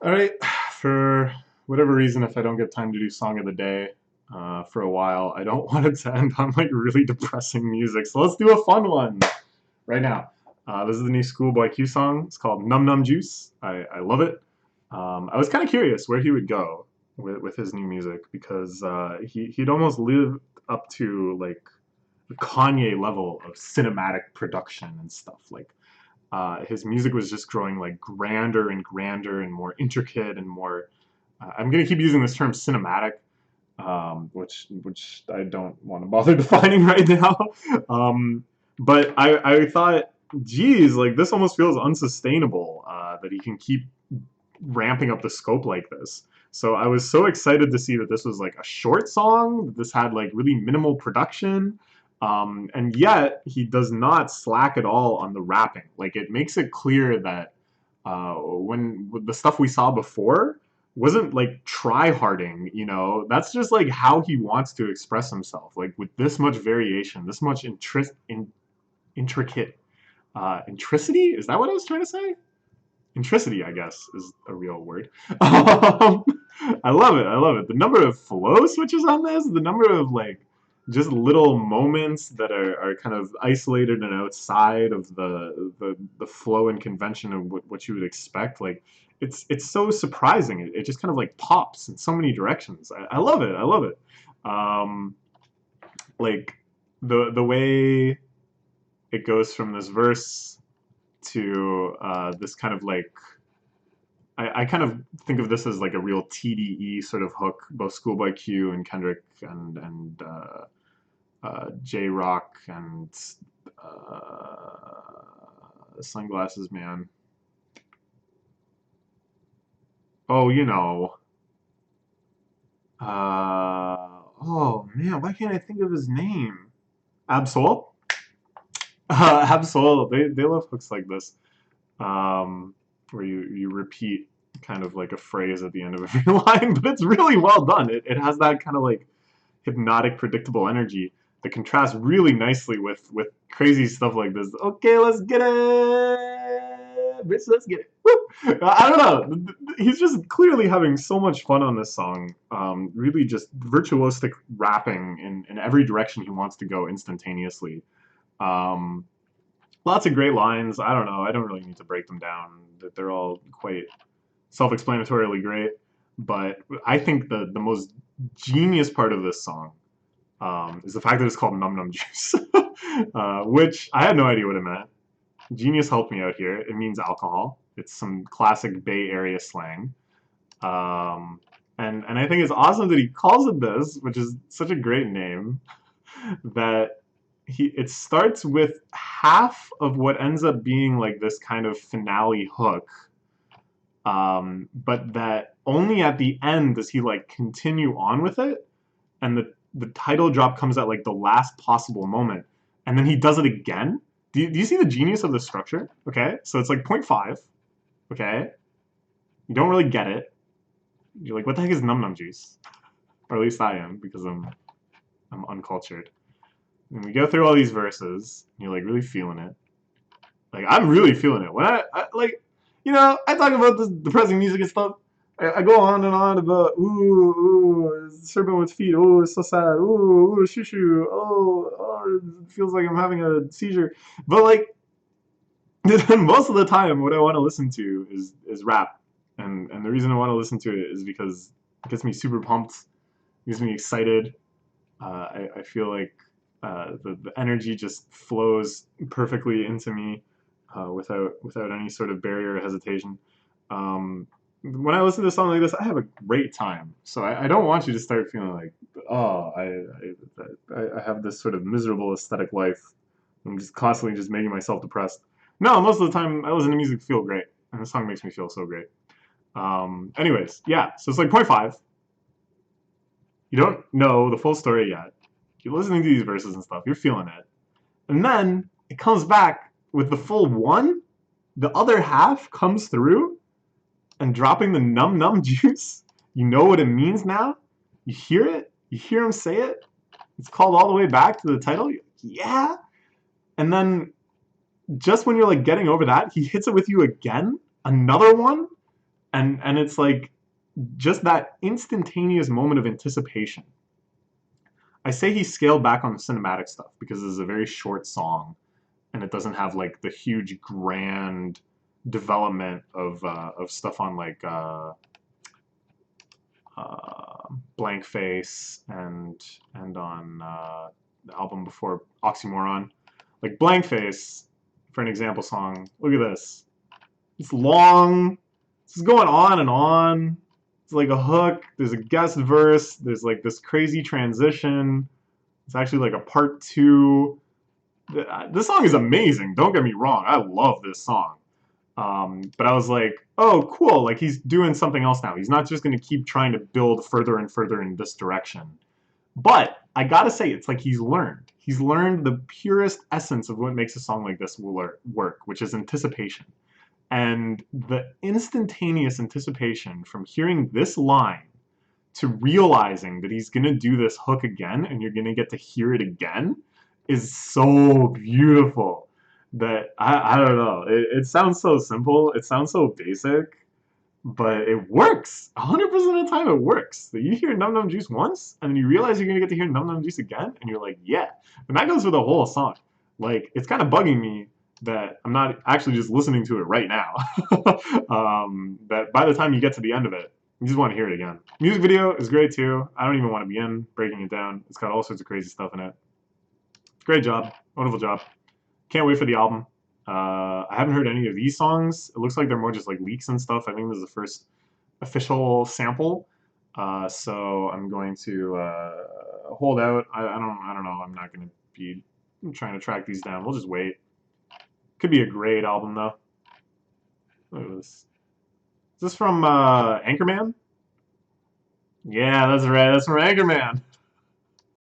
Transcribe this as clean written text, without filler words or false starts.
All right, for whatever reason, if I don't get time to do song of the day for a while, I don't want it to end on like really depressing music. So let's do a fun one right now. This is the new Schoolboy Q song. It's called Numb Juice. I love it. I was kind of curious where he would go with his new music because he'd almost lived up to like the Kanye level of cinematic production and stuff. Like his music was just growing like grander and grander and more intricate and more. I'm gonna keep using this term cinematic, which I don't want to bother defining right now. But I thought, geez, like this almost feels unsustainable that he can keep ramping up the scope like this. So I was so excited to see that this was like a short song, that this had like really minimal production, and yet he does not slack at all on the rapping. Like it makes it clear that when the stuff we saw before wasn't like try harding, you know, that's just like how he wants to express himself. Like with this much variation, this much intricate intricity. Is that what I was trying to say? Intricity, I guess, is a real word. I love it. I love it. The number of flow switches on this, the number of like just little moments that are kind of isolated and outside of the flow and convention of what you would expect. Like it's so surprising. It just kind of like pops in so many directions. I love it. I love it. Um, like the way it goes from this verse to this kind of like I kind of think of this as like a real TDE sort of hook. Both Schoolboy Q and Kendrick and J Rock and Sunglasses Man. Oh, you know. Oh man, why can't I think of his name? Absol. Absol. They love hooks like this. Where you repeat kind of like a phrase at the end of every line, but it's really well done. It has that kind of like hypnotic, predictable energy that contrasts really nicely with crazy stuff like this. Okay, let's get it, bitch. Let's get it. Woo! I don't know. He's just clearly having so much fun on this song. Really, just virtuosic rapping in every direction he wants to go instantaneously. Um, Lots of great lines. I don't know. I don't really need to break them down. That they're all quite self-explanatorily great. But I think the most genius part of this song is the fact that it's called Num Juice, which I had no idea what it meant. Genius helped me out here. It means alcohol. It's some classic Bay Area slang. Um, and I think it's awesome that he calls it this, which is such a great name, that it starts with half of what ends up being like this kind of finale hook, but that only at the end does he like continue on with it, and the title drop comes at like the last possible moment, and then he does it again. Do you see the genius of the structure? Okay, so it's like point 0.5. Okay, you don't really get it. You're like, what the heck is num num juice? Or at least I am, because I'm uncultured. And we go through all these verses, and you're like really feeling it. Like I'm really feeling it. When I like, you know, I talk about this depressing music and stuff. I go on and on about serpent with feet. Oh, it's so sad. Ooh, shoo shoo. Oh, it feels like I'm having a seizure. But like most of the time, what I want to listen to is rap, and the reason I want to listen to it is because it gets me super pumped, it gets me excited. I feel like the energy just flows perfectly into me without any sort of barrier or hesitation. When I listen to a song like this, I have a great time. So I don't want you to start feeling like, oh, I have this sort of miserable aesthetic life. I'm just constantly just making myself depressed. No, most of the time I listen to music feel great, and the song makes me feel so great. Anyways, yeah, so it's like point 0.5. You don't know the full story yet. You're listening to these verses and stuff. You're feeling it. And then it comes back with the full 1. The other half comes through and dropping the num juice. You know what it means now. You hear it. You hear him say it. It's called all the way back to the title. Yeah. And then just when you're like getting over that, he hits it with you again. Another one. And it's like just that instantaneous moment of anticipation. I say he scaled back on the cinematic stuff because this is a very short song and it doesn't have like the huge grand development of stuff on like Blank Face and on the album before Oxymoron. Like Blank Face, for an example song, look at this. It's long. It's going on and on. It's like a hook. There's a guest verse. There's like this crazy transition. It's actually like a part two. This song is amazing. Don't get me wrong. I love this song. But I was like, oh, cool. Like he's doing something else now. He's not just going to keep trying to build further and further in this direction. But I gotta say, it's like he's learned. He's learned the purest essence of what makes a song like this work, which is anticipation. And the instantaneous anticipation from hearing this line to realizing that he's gonna do this hook again and you're gonna get to hear it again is so beautiful that I don't know. It sounds so simple. It sounds so basic, but it works. 100% of the time it works. That you hear Numb Numb Juice once, and then you realize you're gonna get to hear Numb Numb Juice again, and you're like, yeah. And that goes for the whole song. Like, it's kind of bugging me that I'm not actually just listening to it right now. That by the time you get to the end of it, you just want to hear it again. Music video is great too. I don't even want to begin breaking it down. It's got all sorts of crazy stuff in it. Great job. Wonderful job. Can't wait for the album. I haven't heard any of these songs. It looks like they're more just like leaks and stuff. I think this is the first official sample. So I'm going to hold out. I don't know. I'm not going to be trying to track these down. We'll just wait. Could be a great album though. Look at this. Is this from Anchorman? Yeah, that's right. That's from Anchorman.